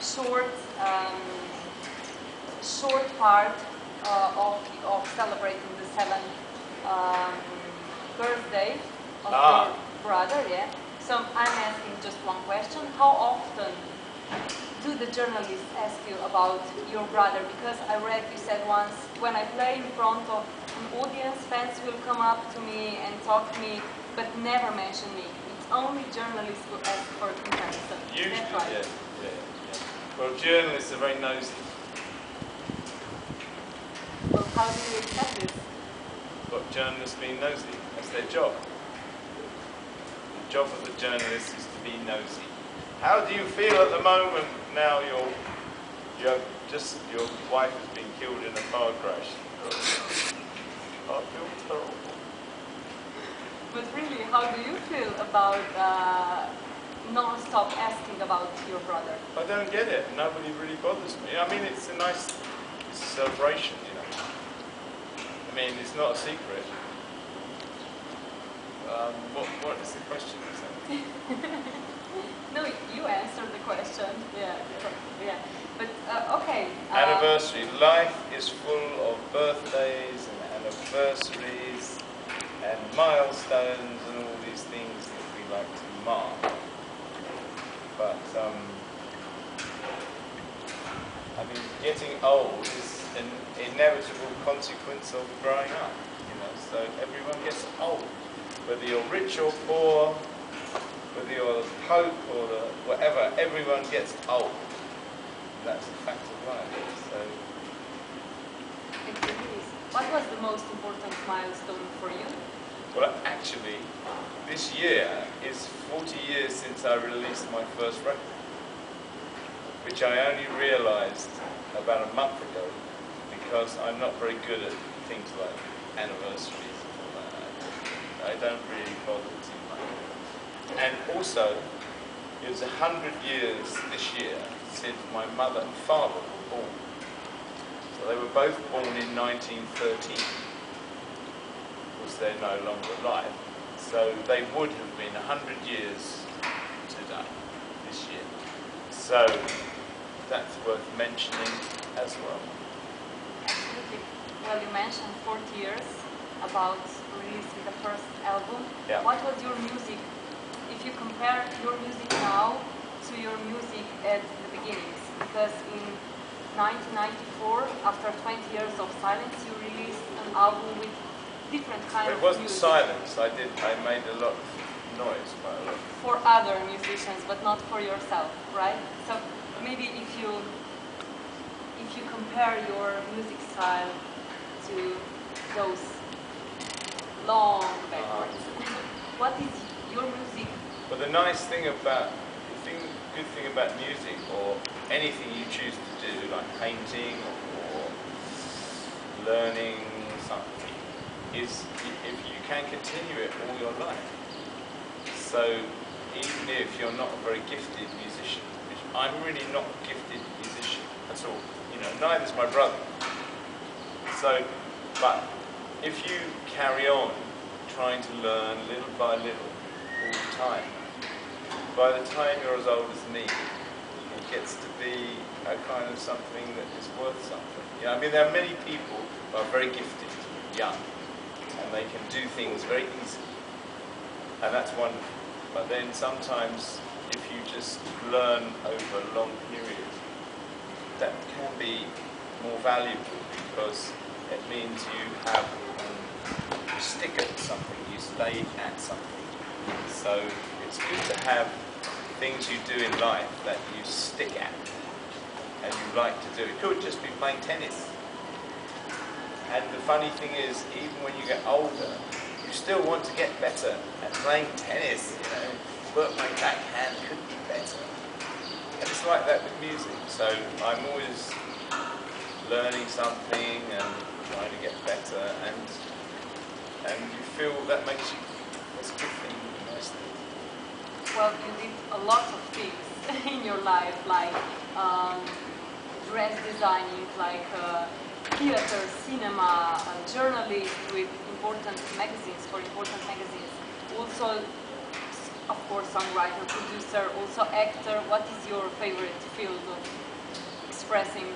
short short part of celebrating the 7th birthday of your brother. Yeah. So I'm asking just one question: how often do the journalists ask you about your brother? Because I read you said once, when I play in front of an audience, fans will come up to me and talk to me, but never mention me. It's only journalists who ask for comparison. Usually, that's right. yeah. Well, journalists are very nosy. Well, how do you accept this? But journalists being nosy, that's their job. The job of the journalist is to be nosy. How do you feel at the moment now your wife has been killed in a car crash? I feel terrible. But really, how do you feel about non-stop asking about your brother? I don't get it. Nobody really bothers me. I mean, it's a nice celebration, you know. I mean, it's not a secret. What is the question? No, you answered the question. Yeah. But okay. Anniversary. Life is full of birthdays and anniversaries and milestones and all these things that we like to mark. But I mean, getting old is an inevitable consequence of growing up. You know, so everyone gets old, whether you're rich or poor, whether you're the Pope or whatever. Everyone gets old. That's a fact of life. So. What was the most important milestone for you? Well, actually, this year is 40 years since I released my first record, which I only realised about a month ago because I'm not very good at things like anniversaries and all that. I don't really bother too much. And also, it was 100 years this year since my mother and father were born. So they were both born in 1913. Of course, they're no longer alive. So they would have been 100 years today, this year. So that's worth mentioning as well. Absolutely. Well, you mentioned 40 years about releasing the first album. Yeah. What was your music? If you compare your music now to your music at the beginnings, because in 1994, after 20 years of silence, you released an album with different kind of music. It wasn't silence. I made a lot of noise, quite a lot. For other musicians, but not for yourself, right? So maybe if you compare your music style to those long backwards, what is your music? But the good thing about music, or anything you choose to do, like painting or learning something, is if you can continue it all your life. So even if you're not a very gifted musician, which I'm really not a gifted musician at all, you know, neither is my brother. So, but if you carry on trying to learn little by little all the time, by the time you're as old as me, it gets to be a kind of something that is worth something. You know, I mean, there are many people who are very gifted, young, and they can do things very easily, and that's wonderful. But then sometimes, if you just learn over a long period, that can be more valuable because it means you have you stick at something, you stay at something. So it's good to have things you do in life that you stick at and you like to do. It could just be playing tennis. And the funny thing is, even when you get older, you still want to get better at playing tennis. You know, work my backhand could be better. And it's like that with music. So I'm always learning something and trying to get better, and you feel that makes you, that's a good thing, a nice thing. Well, you did a lot of things in your life, like dress designing, like theater, cinema, journalist with important magazines, for important magazines. Also of course, songwriter, producer, also actor. What is your favorite field of expressing?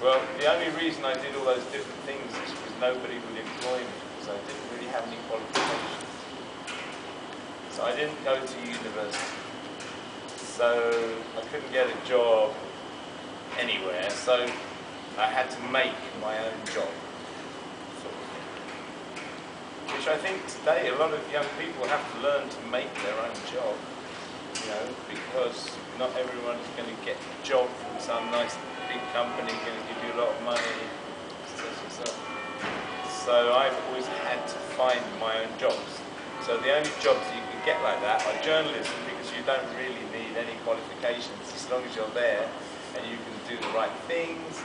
Well, the only reason I did all those different things is because nobody would employ me, because I didn't really have any qualifications. So I didn't go to university. So I couldn't get a job anywhere, so I had to make my own job. Sort of thing. Which I think today a lot of young people have to learn to make their own job, you know, because not everyone is going to get a job from some nice big company going to give you a lot of money, etc. So I've always had to find my own jobs. So the only jobs you can get like that are journalism, because you don't really need any qualifications as long as you're there and you can do the right things.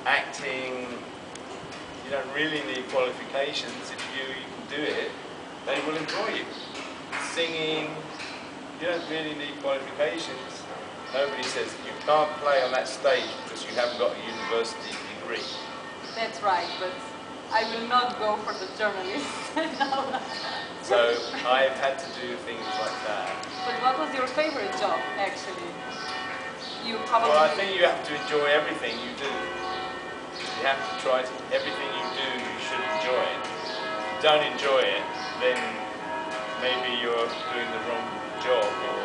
Acting, you don't really need qualifications. If you can do it, they will employ you. Singing, you don't really need qualifications. Nobody says you can't play on that stage because you haven't got a university degree. That's right, but I will not go for the journalist. No. So I've had to do things like that. But what was your favorite job, actually? You probably... Well, I think you have to enjoy everything you do. You have to try to, everything you do, you should enjoy it. If you don't enjoy it, then maybe you're doing the wrong job, or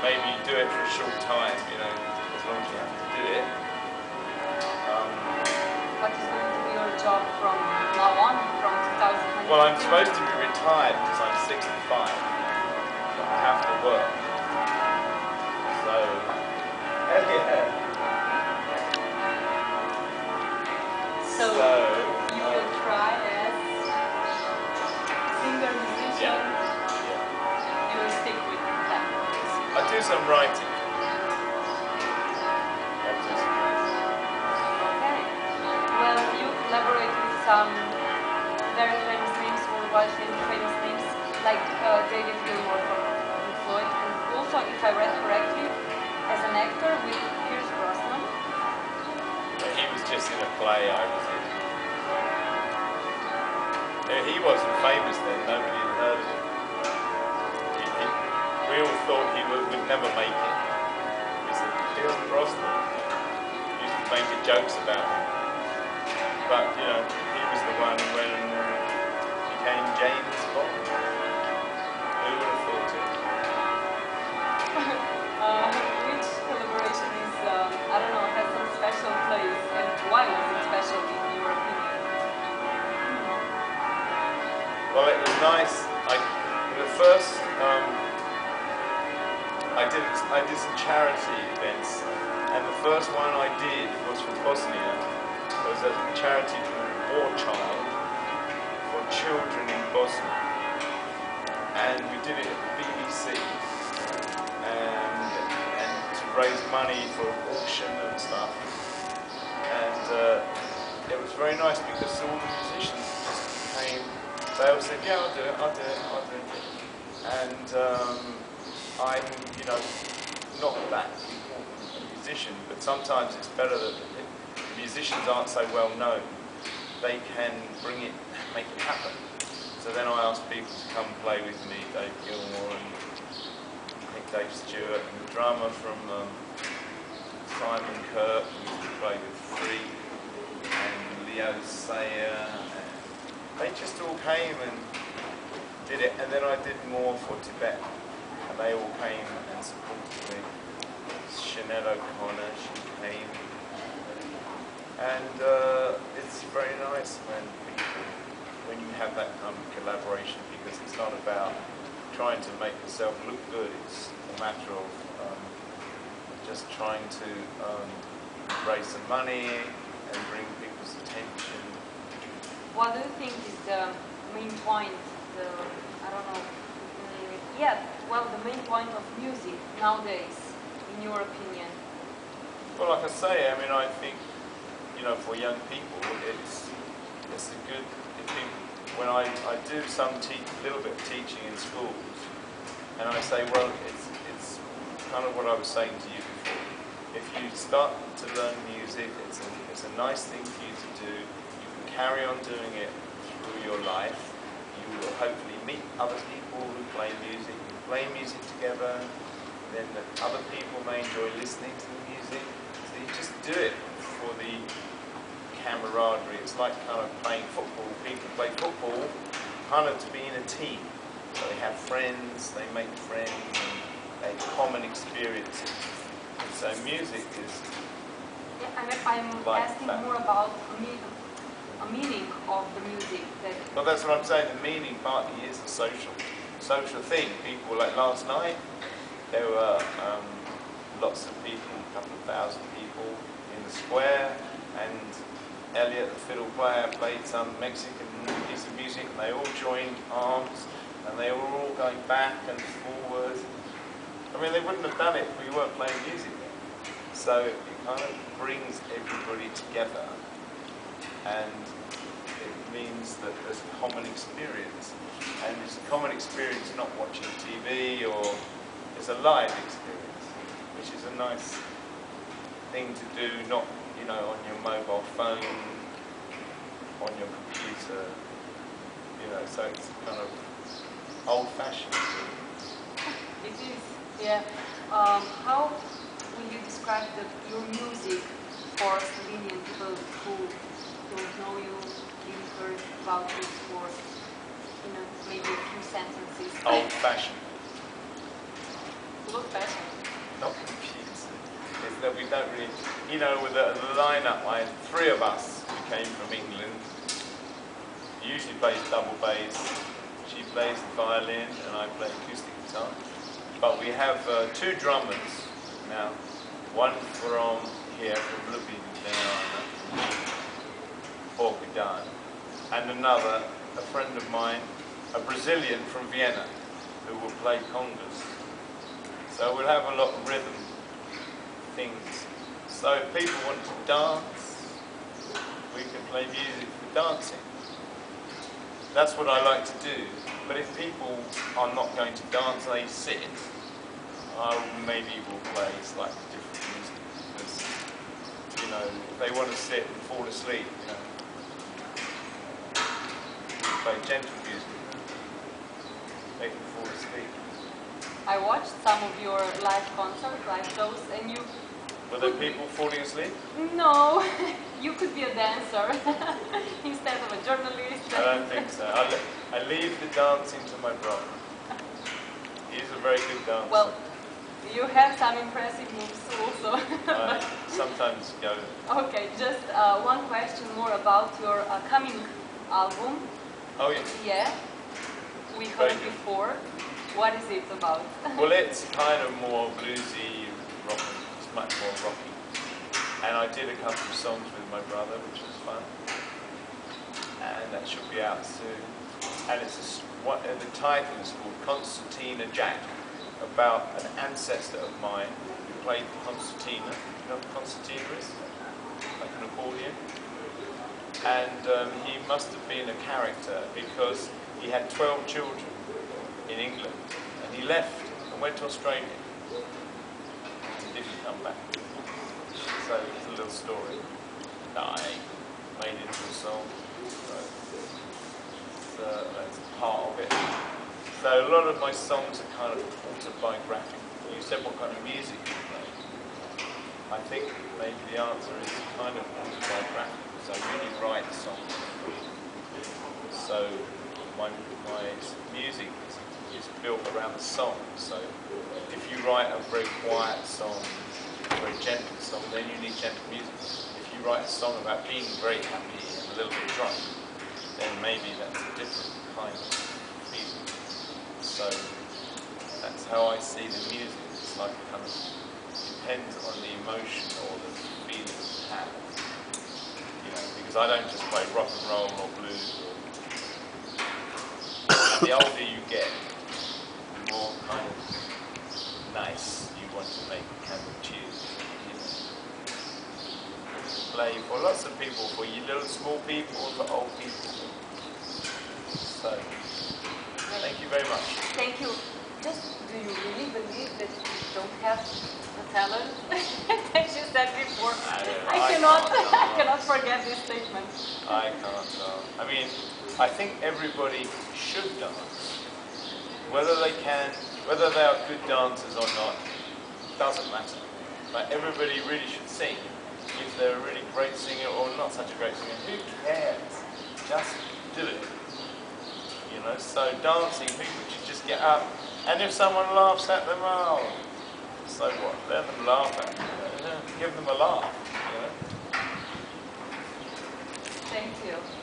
maybe you do it for a short time, you know, as long as you have to do it. What is going to be your job from now on, from 2020? Well, I'm supposed to be retired because I'm 65, but I have to work. So, yeah. So you will try as singer, musician. Yeah. You will stick with that. I do some writing. Okay. Well, you collaborate with some very famous names, worldwide famous names, like David Gilmour from Pink Floyd, and also, if I read correctly, as an actor with Pierce Brosnan. He was just in a play I was in. He wasn't famous then, nobody had heard of him. We all thought he would never make it. We said, Pierce Brosnan. Used to make jokes about him. But, you know, he was the one when became James Bond. Who would have thought it? Which collaboration is, I don't know, has some special place, and why was it special in your opinion? Well, it was nice. The first, I did some charity events, and the first one I did was for Bosnia. It was a charity called War Child for children in Bosnia, and we did it at the BBC, and to raise money for auction and stuff. And it was very nice because all the musicians just came. They all said, yeah, I'll do it. And I'm, you know, not that important a musician, but sometimes it's better that if musicians aren't so well known, they can make it happen. So then I asked people to come play with me, Dave Gilmour and I think Dave Stewart, and the drummer from Simon Kirk, who used to play with Free, and Leo Sayer. They just all came and did it, and then I did more for Tibet, and they all came and supported me. Sinead O'Connor, she came, and it's very nice when you have that kind of collaboration, because it's not about trying to make yourself look good, it's a matter of just trying to raise some money and bring people's attention. What do you think is the main point, I don't know, the main point of music nowadays, in your opinion? Well, like I say, I mean, I think, you know, for young people, it's a good, when I do some little bit of teaching in schools, and I say, well, it's kind of what I was saying to you before. If you start to learn music, it's a nice thing for you to do. Carry on doing it through your life, you will hopefully meet other people who play music. You play music together, then the other people may enjoy listening to the music. So you just do it for the camaraderie. It's like kind of playing football. People play football kind of to be in a team. So they have friends, they make friends, and they have common experiences. And so music is I'm like asking that. more about a meaning of the music. Well, that's what I'm saying. The meaning partly is a social thing. People, like last night, there were lots of people, a couple of thousand people in the square, and Elliot, the fiddle player, played some Mexican piece of music, and they all joined arms, and they were all going back and forward. I mean, they wouldn't have done it if we weren't playing music. So it kind of brings everybody together, and it means that there's a common experience. And it's a common experience not watching TV, or it's a live experience, which is a nice thing to do, not, you know, on your mobile phone, on your computer, you know, so it's kind of old-fashioned. It is, yeah. How will you describe your music for Slovenian people who don't know you, didn't heard about it, or maybe a few sentences? Old-fashioned. Old-fashioned. Not confused. It's that we don't really, you know, with the lineup, I had 3 of us who came from England. Usually plays double bass. She plays the violin, and I play acoustic guitar. But we have 2 drummers now. One from here, from Ljubljana, Ljubljana, and another, a friend of mine, a Brazilian from Vienna, who will play congas. So we'll have a lot of rhythm things. So if people want to dance, we can play music for dancing. That's what I like to do. But if people are not going to dance, they sit, maybe we'll play slightly different music. Because, you know, if they want to sit and fall asleep, you know, we play gentle music. They can fall asleep. I watched some of your live concerts, live shows, and you... Were there people falling asleep? No, you could be a dancer instead of a journalist. I don't think so. I leave the dancing to my brother. He's a very good dancer. Well, you have some impressive moves also. I sometimes go. Okay, just one question more about your coming album. Oh, yes. Yeah, we heard before. What is it about? Well, it's kind of more bluesy, rock. It's much more rocky. And I did a couple of songs with my brother, which was fun. And that should be out soon. And it's the title is called Concertina Jack, about an ancestor of mine who played concertina. You know what concertina is? Like an accordion. And he must have been a character because he had 12 children in England, and he left and went to Australia. He didn't come back. So it's a little story that I made into a song. So that's part of it. So a lot of my songs are kind of autobiographical. You said what kind of music you play. I think maybe the answer is kind of autobiographical. So I really write songs. So my music is built around the song. So if you write a very quiet song, a very gentle song, then you need gentle music. If you write a song about being very happy and a little bit drunk, then maybe that's a different kind of feeling. So that's how I see the music. It's like it kind of depends on the emotion or the feeling you have. You know, because I don't just play rock and roll or blues. The older you get, the more kind of nice you want to make kind of tunes. You know. Play for lots of people, for you little small people, for old people. So, thank you very much. Thank you. Just, do you really believe that you don't have the talent that you said before? I cannot forget this statement. I can't. I mean, I think everybody should dance. Whether they are good dancers or not, doesn't matter. But everybody really should sing. If they're a really great singer or not such a great singer, who cares? Just do it. You know, so dancing, people should just get up. And if someone laughs at them, oh, so what? Let them laugh at them. Give them a laugh, you know. Thank you.